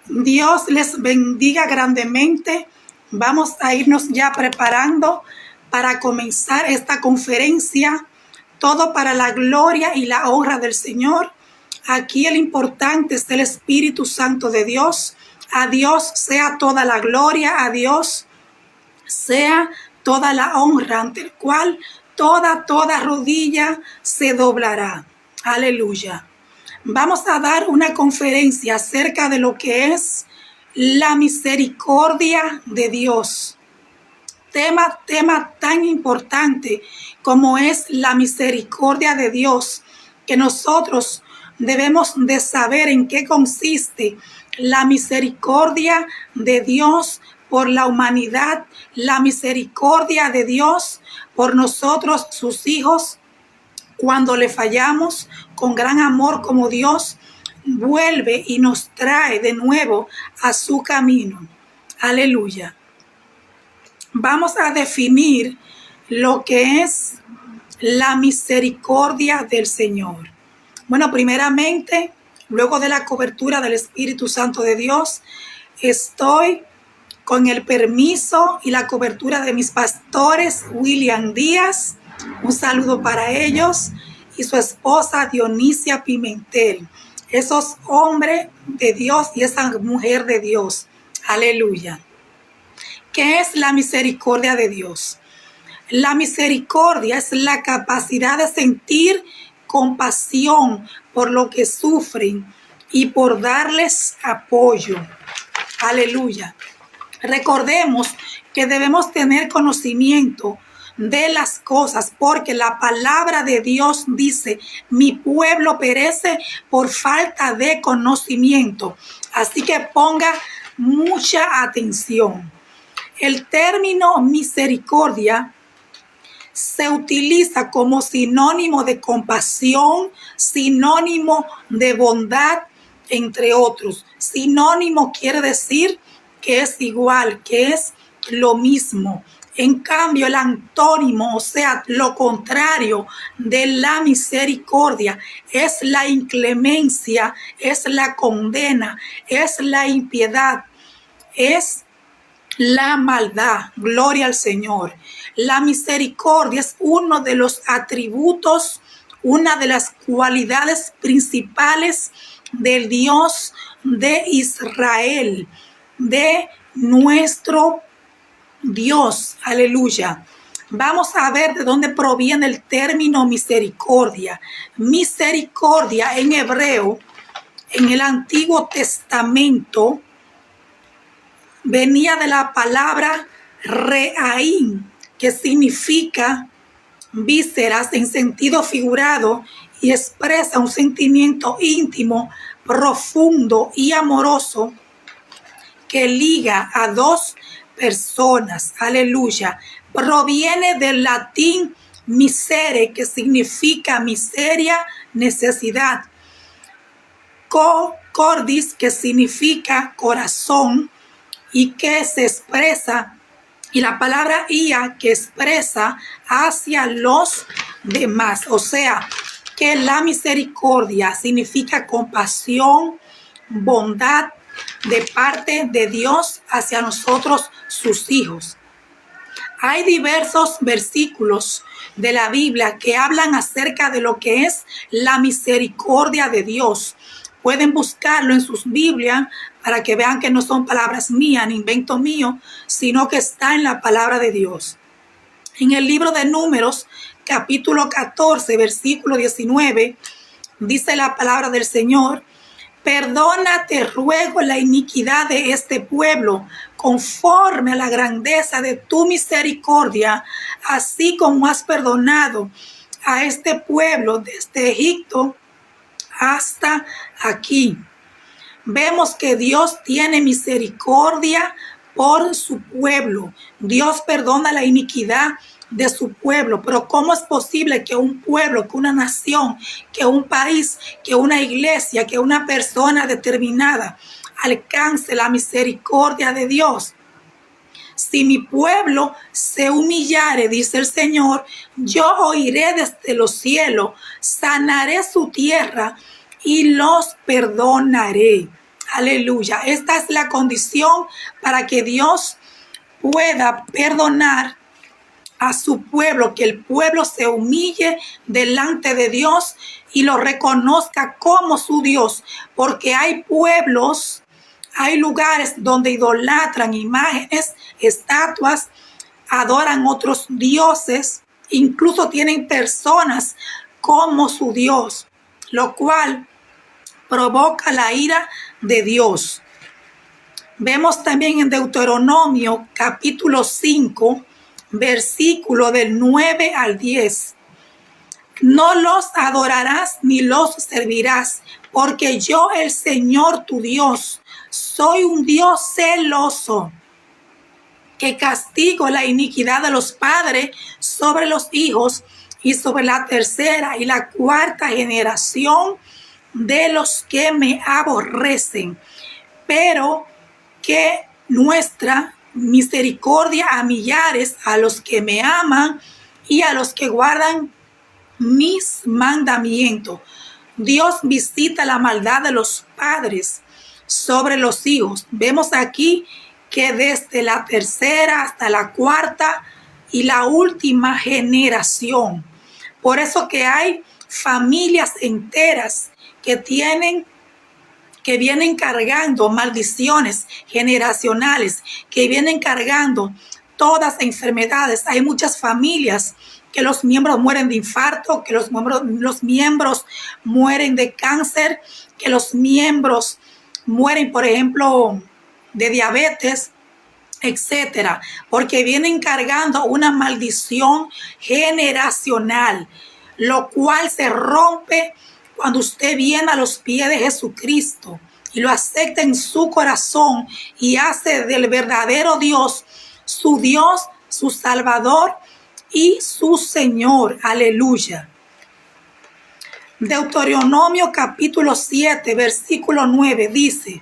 Dios les bendiga grandemente. Vamos a irnos ya preparando para comenzar esta conferencia. Todo para la gloria y la honra del Señor. Aquí el importante es el Espíritu Santo de Dios. A Dios sea toda la gloria, a Dios sea toda la honra, ante el cual toda rodilla se doblará. Aleluya. Vamos a dar una conferencia acerca de lo que es la misericordia de Dios. Tema tan importante como es la misericordia de Dios, que nosotros debemos de saber en qué consiste la misericordia de Dios por la humanidad, la misericordia de Dios por nosotros, sus hijos, cuando le fallamos. Con gran amor como Dios vuelve y nos trae de nuevo a su camino. Aleluya. Vamos a definir lo que es la misericordia del Señor. Bueno, primeramente, luego de la cobertura del Espíritu Santo de Dios, estoy con el permiso y la cobertura de mis pastores, William Díaz. Un saludo para ellos y su esposa Dionisia Pimentel. Esos hombres de Dios y esa mujer de Dios. Aleluya. ¿Qué es la misericordia de Dios? La misericordia es la capacidad de sentir compasión por lo que sufren y por darles apoyo. Aleluya. Recordemos que debemos tener conocimiento de las cosas, porque la palabra de Dios dice: mi pueblo perece por falta de conocimiento. Así que ponga mucha atención. El término misericordia se utiliza como sinónimo de compasión, sinónimo de bondad, entre otros. Sinónimo quiere decir que es igual, que es lo mismo. En cambio, el antónimo, o sea, lo contrario de la misericordia, es la inclemencia, es la condena, es la impiedad, es la maldad. Gloria al Señor. La misericordia es uno de los atributos, una de las cualidades principales del Dios de Israel, de nuestro Dios. Aleluya. Vamos a ver de dónde proviene el término misericordia. Misericordia en hebreo, en el Antiguo Testamento, venía de la palabra reaín, que significa vísceras en sentido figurado y expresa un sentimiento íntimo, profundo y amoroso que liga a dos personas. Aleluya. Proviene del latín misere, que significa miseria, necesidad. Cordis, que significa corazón y que se expresa, y la palabra ia, que expresa hacia los demás. O sea, que la misericordia significa compasión, bondad de parte de Dios hacia nosotros, sus hijos. Hay diversos versículos de la Biblia que hablan acerca de lo que es la misericordia de Dios. Pueden buscarlo en sus Biblias para que vean que no son palabras mías, ni invento mío, sino que está en la palabra de Dios. En el libro de Números, capítulo 14, versículo 19, dice la palabra del Señor: perdona, te ruego, la iniquidad de este pueblo, conforme a la grandeza de tu misericordia, así como has perdonado a este pueblo desde Egipto hasta aquí. Vemos que Dios tiene misericordia por su pueblo. Dios perdona la iniquidad de su pueblo. Pero ¿cómo es posible que un pueblo, que una nación, que un país, que una iglesia, que una persona determinada alcance la misericordia de Dios? Si mi pueblo se humillare, dice el Señor, yo oiré desde los cielos, sanaré su tierra y los perdonaré. Aleluya. Esta es la condición para que Dios pueda perdonar a su pueblo, que el pueblo se humille delante de Dios y lo reconozca como su Dios, porque hay pueblos, hay lugares donde idolatran imágenes, estatuas, adoran otros dioses, incluso tienen personas como su Dios, lo cual provoca la ira de Dios. Vemos también en Deuteronomio capítulo 5, versículo del 9 al 10. No los adorarás ni los servirás, porque yo, el Señor tu Dios, soy un Dios celoso, que castigo la iniquidad de los padres sobre los hijos y sobre la tercera y la cuarta generación de los que me aborrecen, pero que nuestra misericordia a millares, a los que me aman y a los que guardan mis mandamientos. Dios visita la maldad de los padres sobre los hijos. Vemos aquí que desde la tercera hasta la cuarta y la última generación. Por eso que hay familias enteras que vienen cargando maldiciones generacionales, que vienen cargando todas enfermedades. Hay muchas familias que los miembros mueren de infarto, que los miembros mueren de cáncer, que los miembros mueren, por ejemplo, de diabetes, etcétera, porque vienen cargando una maldición generacional, lo cual se rompe cuando usted viene a los pies de Jesucristo y lo acepta en su corazón y hace del verdadero Dios, su Salvador y su Señor. Aleluya. Deuteronomio capítulo 7, versículo 9 dice: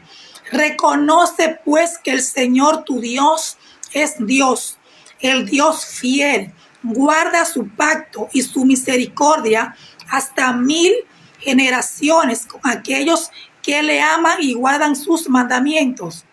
reconoce pues que el Señor tu Dios es Dios, el Dios fiel, guarda su pacto y su misericordia hasta 1000 generaciones con aquellos que le aman y guardan sus mandamientos.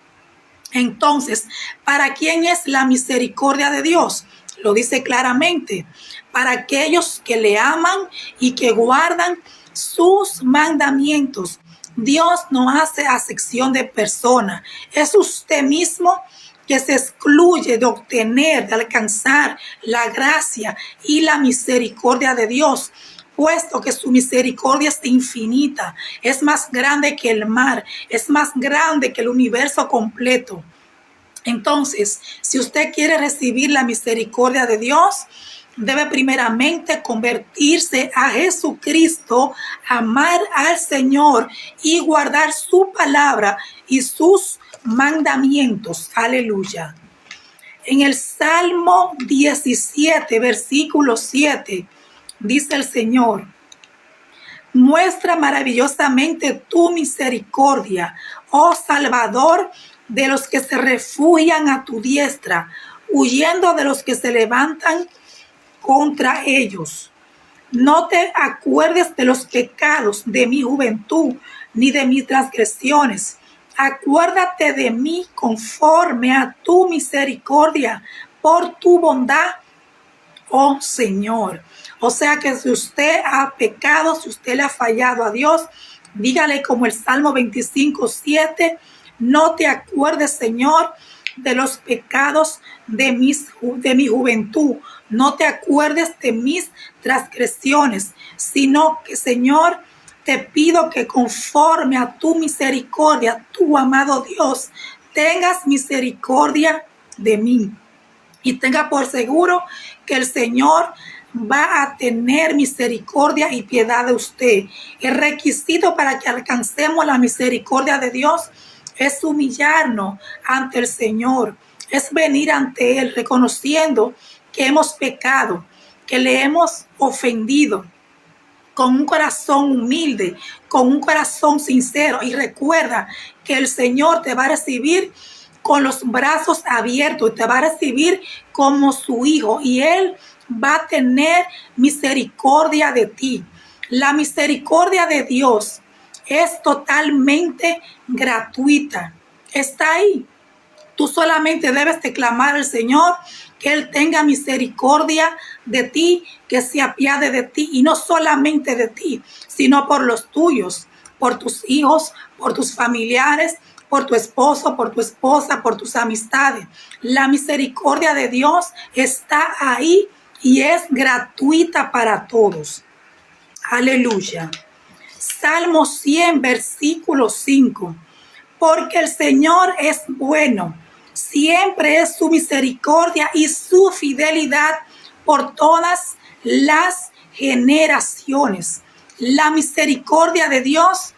Entonces, ¿para quién es la misericordia de Dios? Lo dice claramente: para aquellos que le aman y que guardan sus mandamientos. Dios no hace acepción de persona. Es usted mismo que se excluye de obtener, de alcanzar la gracia y la misericordia de Dios, puesto que su misericordia es infinita, es más grande que el mar, es más grande que el universo completo. Entonces, si usted quiere recibir la misericordia de Dios, debe primeramente convertirse a Jesucristo, amar al Señor y guardar su palabra y sus mandamientos. Aleluya. En el Salmo 17, versículo 7, dice el Señor: muestra maravillosamente tu misericordia, oh Salvador, de los que se refugian a tu diestra, huyendo de los que se levantan contra ellos. No te acuerdes de los pecados de mi juventud, ni de mis transgresiones. Acuérdate de mí conforme a tu misericordia, por tu bondad, oh Señor. O sea que si usted ha pecado, si usted le ha fallado a Dios, dígale como el Salmo 25, 7, no te acuerdes, Señor, de los pecados de mi juventud. No te acuerdes de mis transgresiones, sino que, Señor, te pido que conforme a tu misericordia, tu amado Dios, tengas misericordia de mí. Y tenga por seguro que el Señor va a tener misericordia y piedad de usted. El requisito para que alcancemos la misericordia de Dios es humillarnos ante el Señor, es venir ante Él reconociendo que hemos pecado, que le hemos ofendido, con un corazón humilde, con un corazón sincero. Y recuerda que el Señor te va a recibir con los brazos abiertos, te va a recibir como su hijo y Él va a tener misericordia de ti. La misericordia de Dios es totalmente gratuita. Está ahí. Tú solamente debes de clamar al Señor que Él tenga misericordia de ti, que se apiade de ti, y no solamente de ti, sino por los tuyos, por tus hijos, por tus familiares, por tu esposo, por tu esposa, por tus amistades. La misericordia de Dios está ahí y es gratuita para todos. Aleluya. Salmo 100, versículo 5. Porque el Señor es bueno, siempre es su misericordia y su fidelidad por todas las generaciones. La misericordia de Dios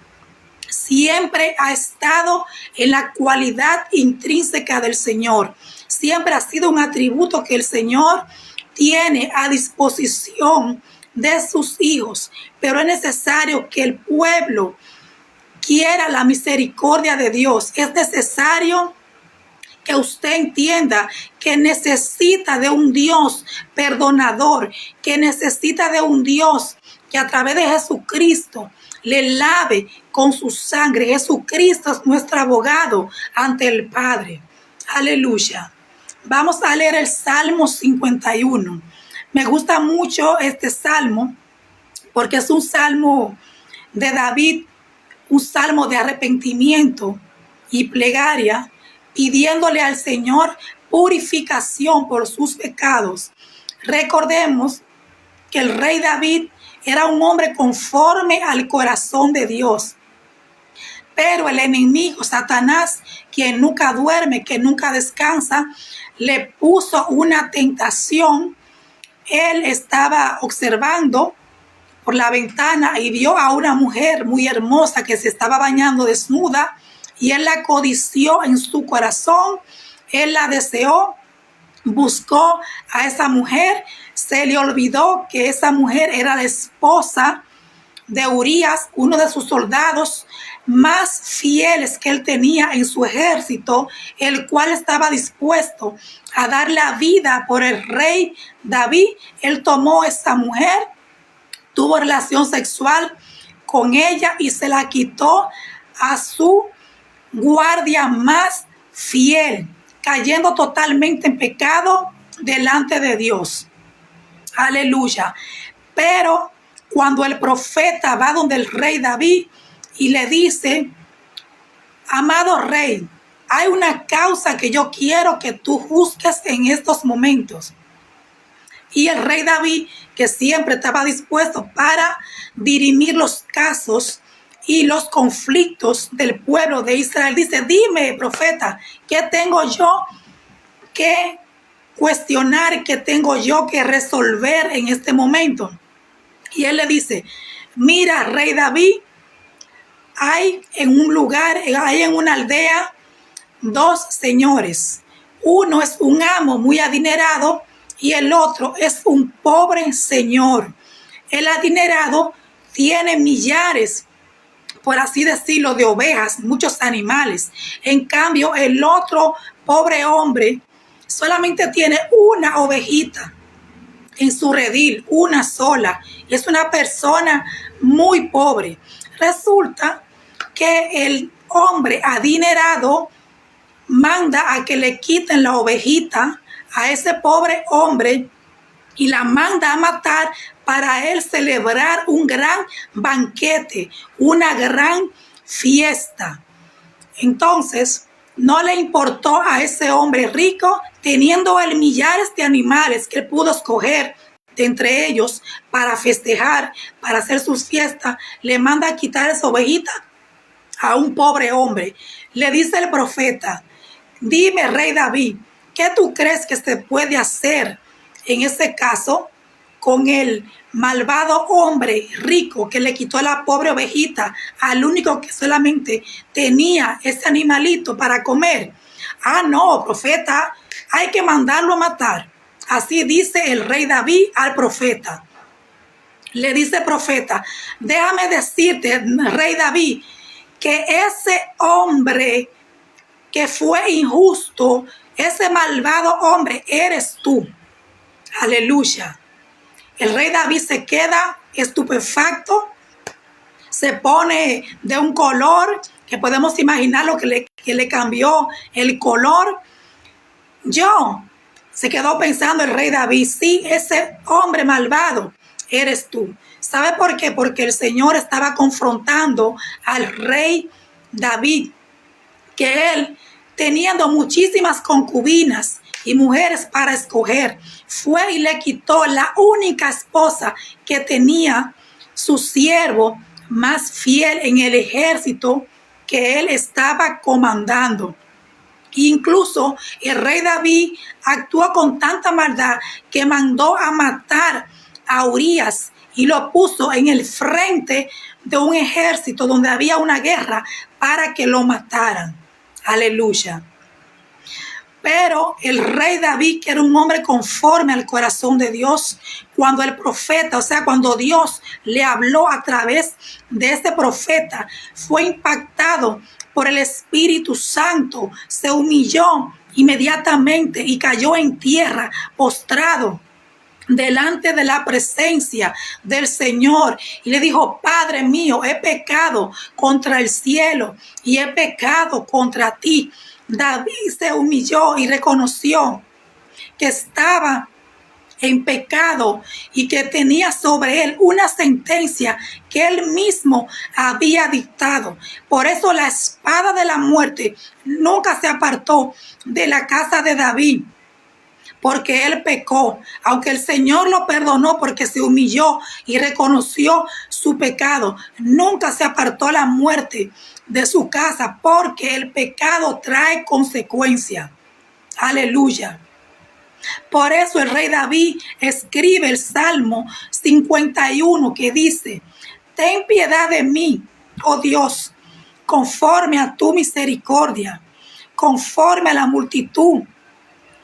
siempre ha estado en la cualidad intrínseca del Señor. Siempre ha sido un atributo que el Señor tiene a disposición de sus hijos, pero es necesario que el pueblo quiera la misericordia de Dios. Es necesario que usted entienda que necesita de un Dios perdonador, que necesita de un Dios que a través de Jesucristo le lave con su sangre. Jesucristo es nuestro abogado ante el Padre. Aleluya. Vamos a leer el Salmo 51. Me gusta mucho este salmo porque es un salmo de David, un salmo de arrepentimiento y plegaria, pidiéndole al Señor purificación por sus pecados. Recordemos que el rey David era un hombre conforme al corazón de Dios. Pero el enemigo, Satanás, quien nunca duerme, que nunca descansa, le puso una tentación. Él estaba observando por la ventana y vio a una mujer muy hermosa que se estaba bañando desnuda, y él la codició en su corazón. Él la deseó, buscó a esa mujer, se le olvidó que esa mujer era la esposa de Urías, uno de sus soldados más fieles que él tenía en su ejército, el cual estaba dispuesto a dar la vida por el rey David. Él tomó a esa mujer, tuvo relación sexual con ella y se la quitó a su guardia más fiel, cayendo totalmente en pecado delante de Dios. Aleluya. Pero cuando el profeta va donde el rey David y le dice: amado rey, hay una causa que yo quiero que tú juzgues en estos momentos. Y el rey David, que siempre estaba dispuesto para dirimir los casos y los conflictos del pueblo de Israel, dice: dime, profeta, ¿qué tengo yo que cuestionar, qué tengo yo que resolver en este momento? Y él le dice: mira, rey David, hay en un lugar, hay en una aldea, dos señores. Uno es un amo muy adinerado y el otro es un pobre señor. El adinerado tiene millares, por así decirlo, de ovejas, muchos animales. En cambio, el otro pobre hombre solamente tiene una ovejita en su redil, una sola. Es una persona muy pobre. Resulta que el hombre adinerado manda a que le quiten la ovejita a ese pobre hombre y la manda a matar para él celebrar un gran banquete, una gran fiesta. Entonces, no le importó a ese hombre rico, teniendo él millares de animales que él pudo escoger de entre ellos para festejar, para hacer sus fiestas, le manda a quitar esa ovejita a un pobre hombre. Le dice el profeta: dime, rey David, ¿qué tú crees que se puede hacer en ese caso con el malvado hombre rico que le quitó la pobre ovejita al único que solamente tenía ese animalito para comer? Ah, no, profeta, hay que mandarlo a matar. Así dice el rey David al profeta. Le dice el profeta: déjame decirte, rey David, que ese hombre que fue injusto, ese malvado hombre, eres tú. Aleluya. El rey David se queda estupefacto se pone de un color que podemos imaginar lo que le cambió el color. Se quedó pensando el rey David, sí, ese hombre malvado eres tú. ¿Sabe por qué? Porque el Señor estaba confrontando al rey David, que él, teniendo muchísimas concubinas y mujeres para escoger, fue y le quitó la única esposa que tenía su siervo más fiel en el ejército que él estaba comandando. Incluso el rey David actuó con tanta maldad que mandó a matar a Urías y lo puso en el frente de un ejército donde había una guerra para que lo mataran. Aleluya. Pero el rey David, que era un hombre conforme al corazón de Dios, cuando el profeta, o sea, cuando Dios le habló a través de ese profeta, fue impactado por el Espíritu Santo, se humilló inmediatamente y cayó en tierra, postrado delante de la presencia del Señor, y le dijo: Padre mío, he pecado contra el cielo y he pecado contra ti. David se humilló y reconoció que estaba en pecado y que tenía sobre él una sentencia que él mismo había dictado. Por eso la espada de la muerte nunca se apartó de la casa de David, porque él pecó, aunque el Señor lo perdonó porque se humilló y reconoció su pecado. Nunca se apartó la muerte de su casa, porque el pecado trae consecuencias. Aleluya. Por eso el rey David escribe el Salmo 51 que dice: ten piedad de mí, oh Dios, conforme a tu misericordia, conforme a la multitud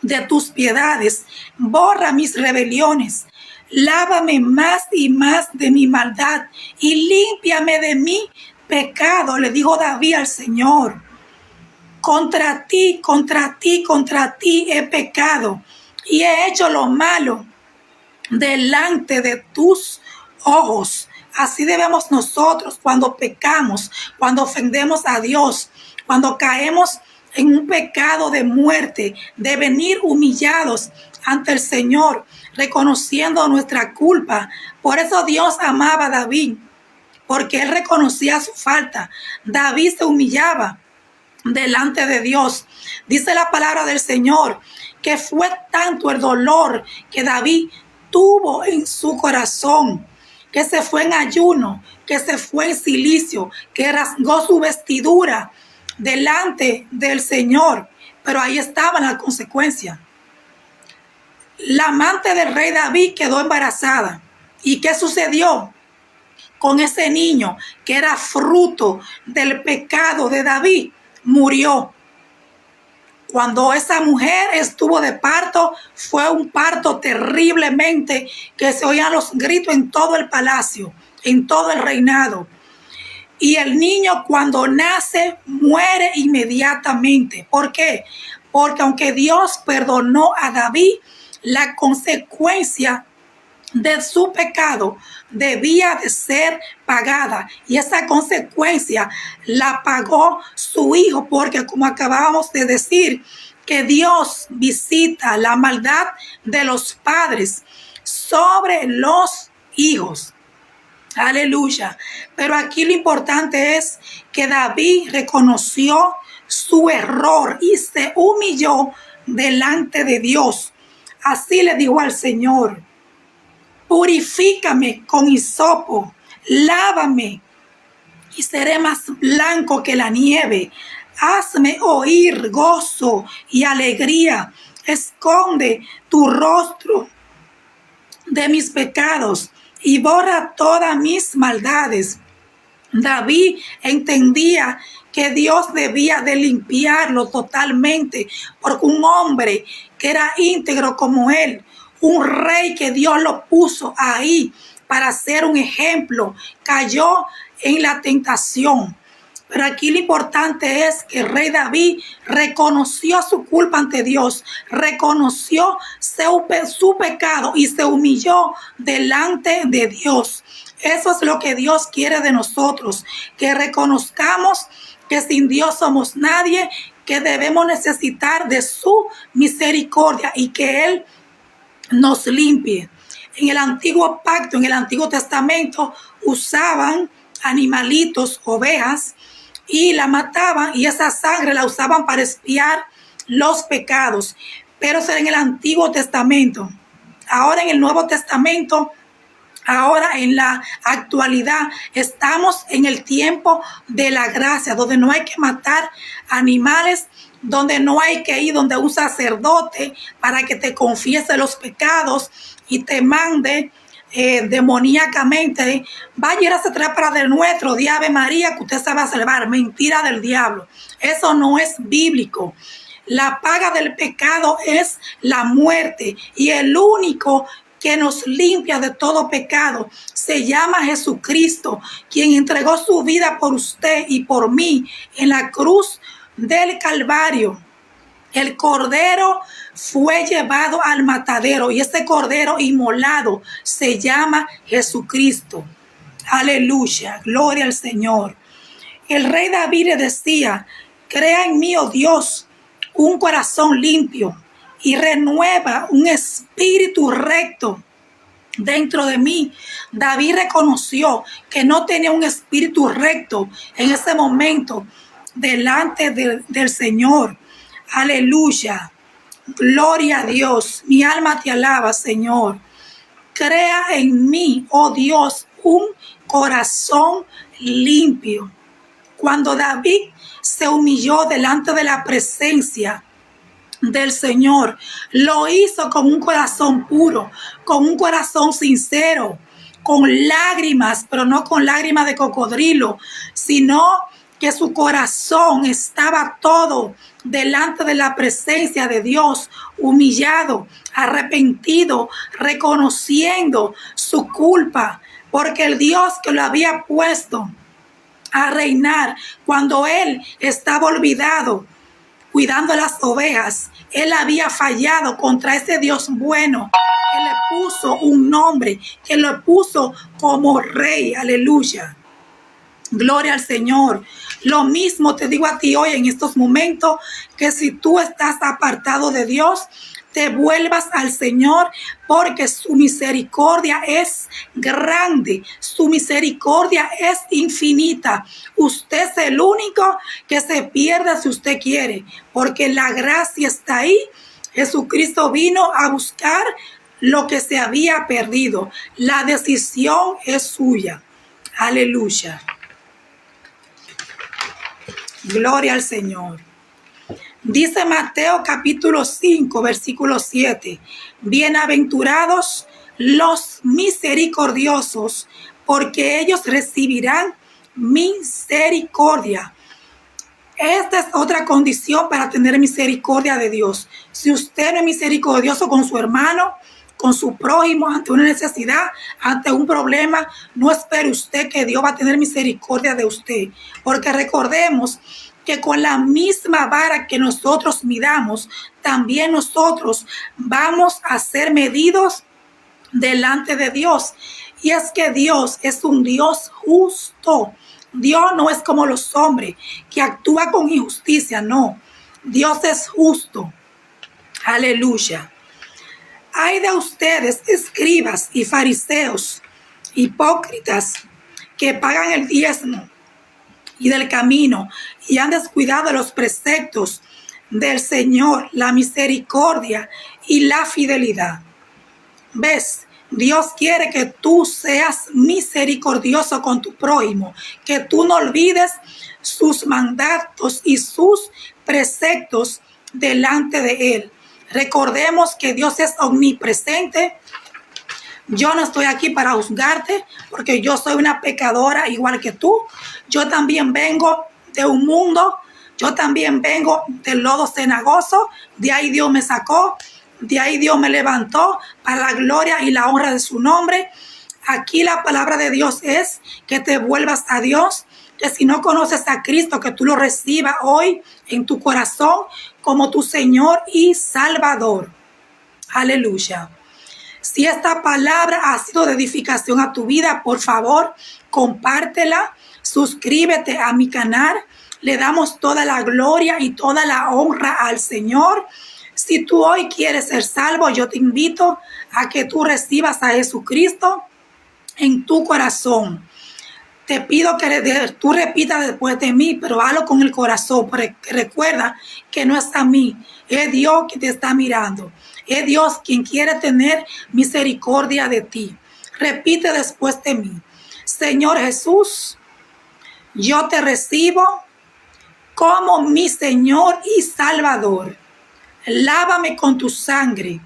de tus piedades, borra mis rebeliones, lávame más y más de mi maldad y límpiame de mi pecado. Le dijo David al Señor: contra ti he pecado y he hecho lo malo delante de tus ojos. Así debemos nosotros cuando pecamos, cuando ofendemos a Dios, cuando caemos en un pecado de muerte, de venir humillados ante el Señor, reconociendo nuestra culpa. Por eso Dios amaba a David, porque él reconocía su falta. David se humillaba delante de Dios. Dice la palabra del Señor que fue tanto el dolor que David tuvo en su corazón, que se fue en ayuno, que se fue en cilicio, que rasgó su vestidura delante del Señor. Pero ahí estaba la consecuencia. La amante del rey David quedó embarazada. ¿Y qué sucedió con ese niño que era fruto del pecado de David? Murió. Cuando esa mujer estuvo de parto, fue un parto terriblemente, que se oían los gritos en todo el palacio, en todo el reinado. Y el niño, cuando nace, muere inmediatamente. ¿Por qué? Porque aunque Dios perdonó a David, la consecuencia de su pecado debía de ser pagada, y esa consecuencia la pagó su hijo, porque como acabábamos de decir, que Dios visita la maldad de los padres sobre los hijos. Aleluya. Pero aquí lo importante es que David reconoció su error y se humilló delante de Dios. Así le dijo al Señor: purifícame con hisopo, lávame y seré más blanco que la nieve. Hazme oír gozo y alegría. Esconde tu rostro de mis pecados y borra todas mis maldades. David entendía que Dios debía de limpiarlo totalmente, porque un hombre que era íntegro como él, un rey que Dios lo puso ahí para ser un ejemplo, cayó en la tentación. Pero aquí lo importante es que el rey David reconoció su culpa ante Dios, reconoció su pecado y se humilló delante de Dios. Eso es lo que Dios quiere de nosotros, que reconozcamos que sin Dios somos nadie, que debemos necesitar de su misericordia y que Él nos limpie. En el antiguo pacto, en el Antiguo Testamento, usaban animalitos, ovejas, y la mataban y esa sangre la usaban para expiar los pecados. Pero eso era en el Antiguo Testamento. Ahora en el Nuevo Testamento, ahora en la actualidad, estamos en el tiempo de la gracia, donde no hay que matar animales, donde no hay que ir donde un sacerdote para que te confiese los pecados y te mande demoníacamente, vaya a traer para de nuestro, di Ave María que usted se va a salvar. Mentira del diablo. Eso no es bíblico. La paga del pecado es la muerte y el único que nos limpia de todo pecado se llama Jesucristo, quien entregó su vida por usted y por mí en la cruz del Calvario. El cordero fue llevado al matadero y ese cordero inmolado se llama Jesucristo. Aleluya, gloria al Señor. El rey David le decía: crea en mí, oh Dios, un corazón limpio y renueva un espíritu recto dentro de mí. David reconoció que no tenía un espíritu recto en ese momento delante del Señor. Aleluya. Gloria a Dios. Mi alma te alaba, Señor. Crea en mí, oh Dios, un corazón limpio. Cuando David se humilló delante de la presencia del Señor, lo hizo con un corazón puro, con un corazón sincero, con lágrimas, pero no con lágrimas de cocodrilo, sino que su corazón estaba todo delante de la presencia de Dios, humillado, arrepentido, reconociendo su culpa, porque el Dios que lo había puesto a reinar cuando él estaba olvidado, cuidando las ovejas, él había fallado contra ese Dios bueno, que le puso un nombre, que lo puso como rey. Aleluya. Gloria al Señor. Lo mismo te digo a ti hoy en estos momentos, que si tú estás apartado de Dios, te vuelvas al Señor, porque su misericordia es grande, su misericordia es infinita. Usted es el único que se pierde si usted quiere, porque la gracia está ahí. Jesucristo vino a buscar lo que se había perdido. La decisión es suya. Aleluya. Gloria al Señor. Dice Mateo capítulo 5, versículo 7. Bienaventurados los misericordiosos, porque ellos recibirán misericordia. Esta es otra condición para tener misericordia de Dios. Si usted no es misericordioso con su hermano, con su prójimo, ante una necesidad, ante un problema, no espere usted que Dios va a tener misericordia de usted. Porque recordemos que con la misma vara que nosotros midamos, también nosotros vamos a ser medidos delante de Dios. Y es que Dios es un Dios justo. Dios no es como los hombres que actúan con injusticia, no. Dios es justo. Aleluya. Ay de ustedes, escribas y fariseos, hipócritas, que pagan el diezmo y del camino y han descuidado los preceptos del Señor, la misericordia y la fidelidad. ¿Ves? Dios quiere que tú seas misericordioso con tu prójimo, que tú no olvides sus mandatos y sus preceptos delante de Él. Recordemos que Dios es omnipresente. Yo no estoy aquí para juzgarte, porque yo soy una pecadora igual que tú. Yo también vengo de un mundo, yo también vengo del lodo cenagoso, de ahí Dios me sacó. De ahí Dios me levantó para la gloria y la honra de su nombre. Aquí la palabra de Dios es que te vuelvas a Dios, que si no conoces a Cristo, que tú lo recibas hoy en tu corazón como tu Señor y Salvador. Aleluya. Si esta palabra ha sido de edificación a tu vida, por favor, compártela, suscríbete a mi canal. Le damos toda la gloria y toda la honra al Señor. Si tú hoy quieres ser salvo, yo te invito a que tú recibas a Jesucristo en tu corazón. Te pido que tú repitas después de mí, pero hazlo con el corazón, porque recuerda que no es a mí, es Dios que te está mirando. Es Dios quien quiere tener misericordia de ti. Repite después de mí: Señor Jesús, yo te recibo como mi Señor y Salvador. Lávame con tu sangre,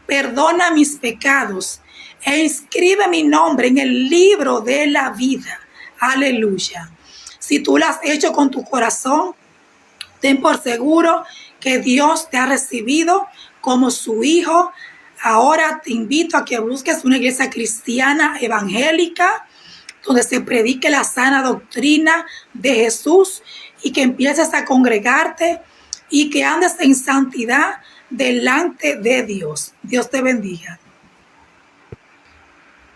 perdona mis pecados e inscribe mi nombre en el libro de la vida. Aleluya. Si tú lo has hecho con tu corazón, ten por seguro que Dios te ha recibido como su hijo. Ahora te invito a que busques una iglesia cristiana evangélica donde se predique la sana doctrina de Jesús y que empieces a congregarte y que andes en santidad delante de Dios. Dios te bendiga.